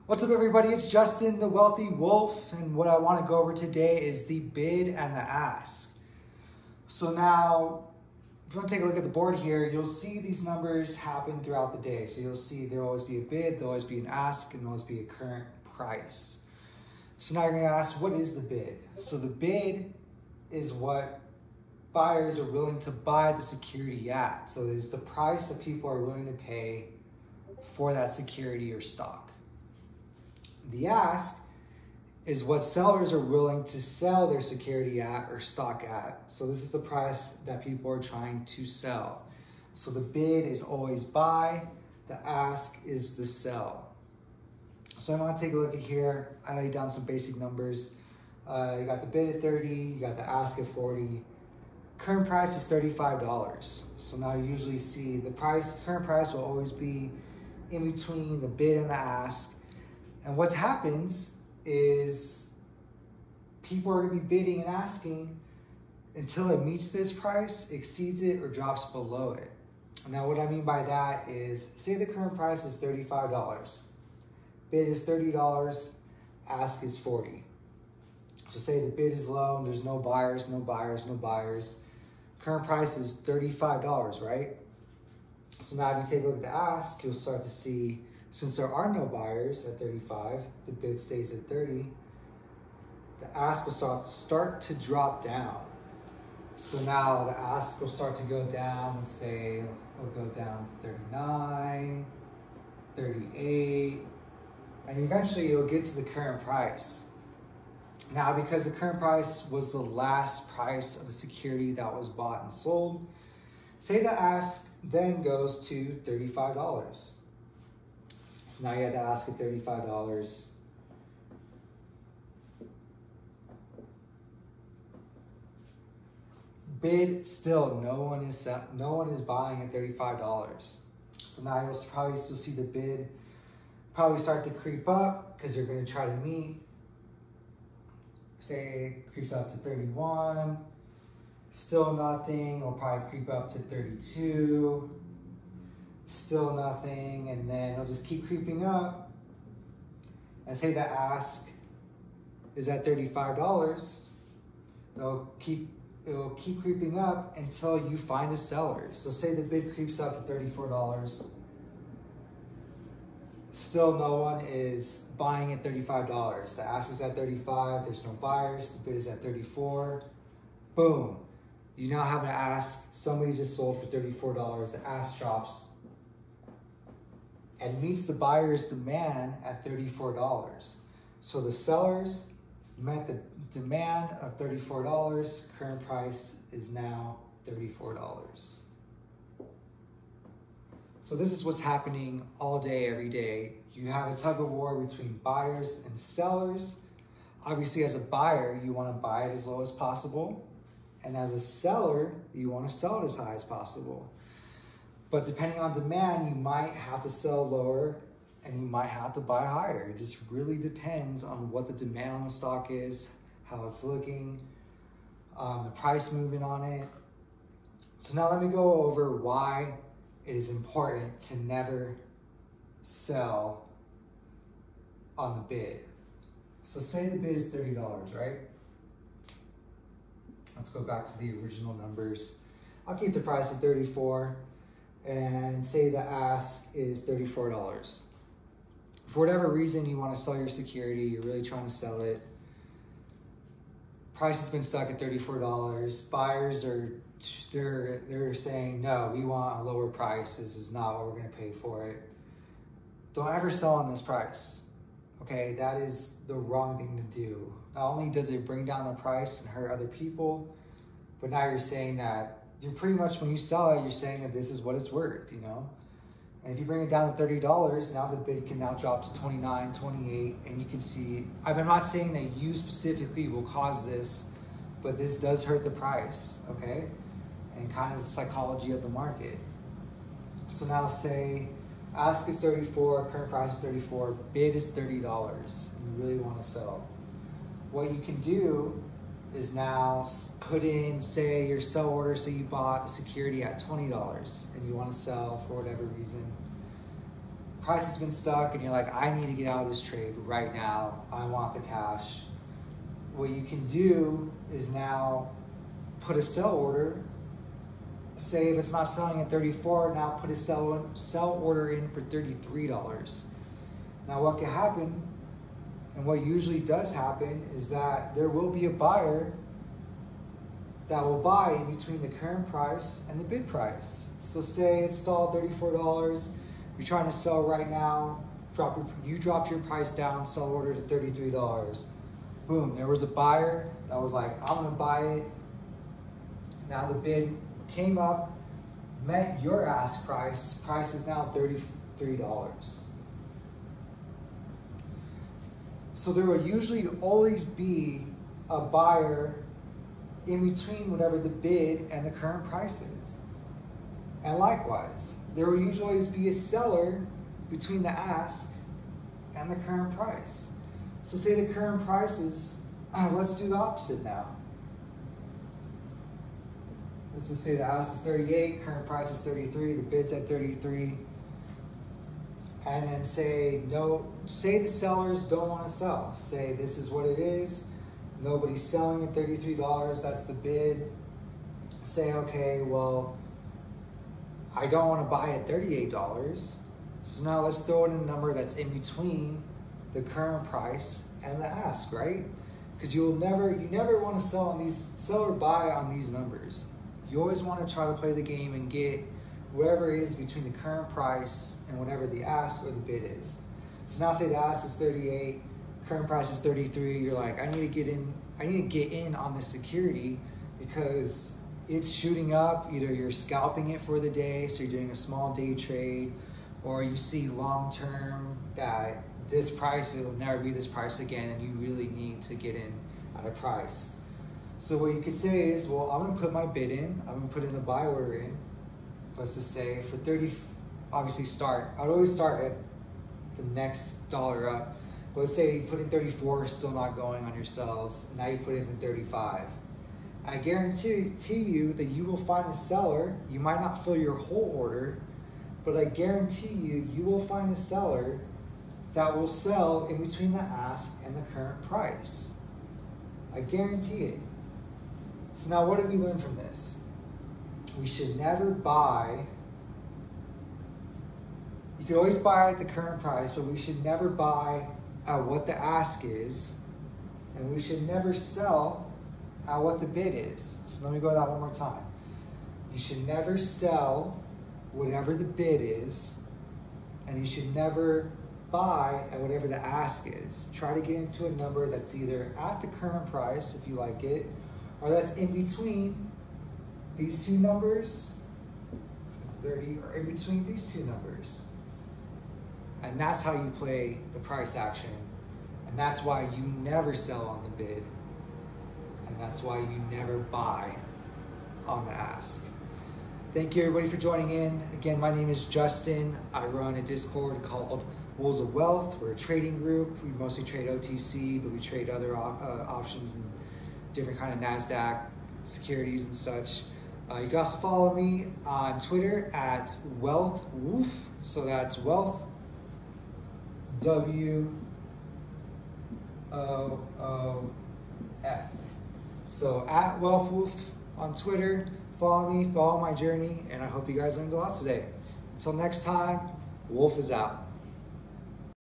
What's up, everybody? It's Justin, the Wealthy Wolf, and what I want to go over today is the bid and the ask. So now, if you want to take a look at the board here, you'll see these numbers happen throughout the day. So you'll see there'll always be a bid, there'll always be an ask, and there'll always be a current price. So now you're going to ask, what is the bid? So the bid is what buyers are willing to buy the security at. So it's the price that people are willing to pay for that security or stock. The ask is what sellers are willing to sell their security at or stock at. So this is the price that people are trying to sell. So the bid is always buy, the ask is the sell. So I want to take a look at here. I laid down some basic numbers. You got the bid at 30, you got the ask at 40. Current price is $35. So now you usually see the current price will always be in between the bid and the ask. And what happens is people are going to be bidding and asking until it meets this price, exceeds it, or drops below it. Now, what I mean by that is, say the current price is $35. Bid is $30, ask is $40. So say the bid is low and there's no buyers, no buyers, no buyers. Current price is $35, right? So now if you take a look at the ask, you'll start to see, since there are no buyers at 35, the bid stays at 30, the ask will start to drop down. So now the ask will start to go down and say, it'll go down to 39, 38, and eventually you'll get to the current price. Now, because the current price was the last price of the security that was bought and sold, say the ask then goes to $35. So now you have to ask at $35. Bid still, no one is buying at $35. So now you'll probably still see the bid probably start to creep up because you're going to try to meet. Say it creeps up to 31. Still nothing. It'll probably creep up to 32. Still nothing, and then it'll just keep creeping up. And say the ask is at $35, it'll keep creeping up until you find a seller. So say the bid creeps up to $34. Still no one is buying at $35. The ask is at $35, there's no buyers, the bid is at $34. Boom. You now have an ask, somebody just sold for $34, the ask drops and meets the buyer's demand at $34. So the sellers met the demand of $34, current price is now $34. So this is what's happening all day, every day. You have a tug of war between buyers and sellers. Obviously, as a buyer, you want to buy it as low as possible. And as a seller, you want to sell it as high as possible. But depending on demand, you might have to sell lower and you might have to buy higher. It just really depends on what the demand on the stock is, how it's looking, the price moving on it. So now let me go over why it is important to never sell on the bid. So say the bid is $30, right? Let's go back to the original numbers. I'll keep the price at 34 and say the ask is $34. For whatever reason you want to sell your security, you're really trying to sell it. Price has been stuck at $34. Buyers they're saying, no, we want a lower price. This is not what we're going to pay for it. Don't ever sell on this price. Okay, that is the wrong thing to do. Not only does it bring down the price and hurt other people, but now you're saying that you're pretty much, when you sell it, you're saying that this is what it's worth, you know? And if you bring it down to $30, now the bid can now drop to 29, 28, and you can see, I'm not saying that you specifically will cause this, but this does hurt the price, okay? And kind of the psychology of the market. So now say, ask is 34, current price is 34, bid is $30, and you really want to sell. What you can do is now put in, say, your sell order, so you bought the security at $20 and you want to sell for whatever reason. price has been stuck and you're like, I need to get out of this trade right now. I want the cash. What you can do is now put a sell order. Say if it's not selling at 34, now put a sell order in for $33. Now what can happen, and what usually does happen, is that there will be a buyer that will buy in between the current price and the bid price. So say it's stalled $34, you're trying to sell right now, you dropped your price down, sell order to $33. Boom, there was a buyer that was like, I'm gonna buy it. Now the bid came up, met your ask price is now $33. So there will usually always be a buyer in between whatever the bid and the current price is. And likewise, there will usually always be a seller between the ask and the current price. So say the current price is, let's do the opposite now. Let's just say the ask is 38, current price is 33, the bid's at 33. And then say the sellers don't want to sell. Say this is what it is. Nobody's selling at $33, that's the bid. Say, okay, well, I don't want to buy at $38. So now let's throw in a number that's in between the current price and the ask, right? Because you never want to sell or buy on these numbers. You always want to try to play the game and get whatever it is between the current price and whatever the ask or the bid is. So now say the ask is 38, current price is 33, you're like, I need to get in on this security because it's shooting up. Either you're scalping it for the day, so you're doing a small day trade, or you see long-term that this price, it will never be this price again, and you really need to get in at a price. So what you could say is, well, I'm gonna put my bid in, I'm gonna put in a buy order in, let's just say for 30, obviously I'd always start at the next dollar up. But let's say you put in 34, still not going on your sells, and now you put in 35. I guarantee you that you will find a seller. You might not fill your whole order, but I guarantee you will find a seller that will sell in between the ask and the current price. I guarantee it. So now what have we learned from this? We should never buy. You could always buy at the current price, but we should never buy at what the ask is, and we should never sell at what the bid is. So let me go that one more time. You should never sell whatever the bid is, and you should never buy at whatever the ask is. Try to get into a number that's either at the current price, if you like it, or that's in between these two numbers, 30, or in between these two numbers. And that's how you play the price action. And that's why you never sell on the bid. And that's why you never buy on the ask. Thank you everybody for joining in. Again, my name is Justin. I run a Discord called Wolves of Wealth. We're a trading group. We mostly trade OTC, but we trade other options and different kind of NASDAQ securities and such. You can also follow me on Twitter at WealthWolf. So that's Wealth, WOOF. So at WealthWolf on Twitter. Follow me, follow my journey, and I hope you guys learned a lot today. Until next time, Wolf is out.